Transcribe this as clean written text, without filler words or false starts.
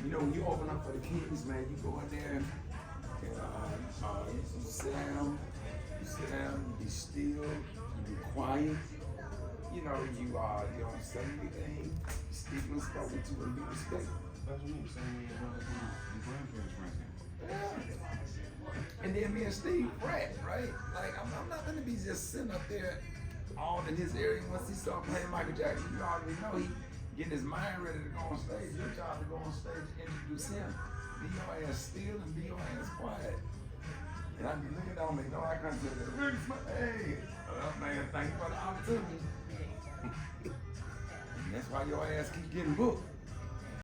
You know, when you open up for the Kings, man, you go in there and you sit down, you be still, you be quiet. You know, you don't say anything, you speak when spoken to and be respected. That's what you saying when your brothers and grandparents ran Yeah. And then me and Steve rap, right? Like, I'm not gonna be just sitting up there all in his area. Once he start playing Michael Jackson, you already know he getting his mind ready to go on stage. Your job to go on stage and introduce him. Be your ass still and be your ass quiet. And I be looking down, make no eye contact. Hey, man, thank you for the opportunity. And that's why your ass keep getting booked.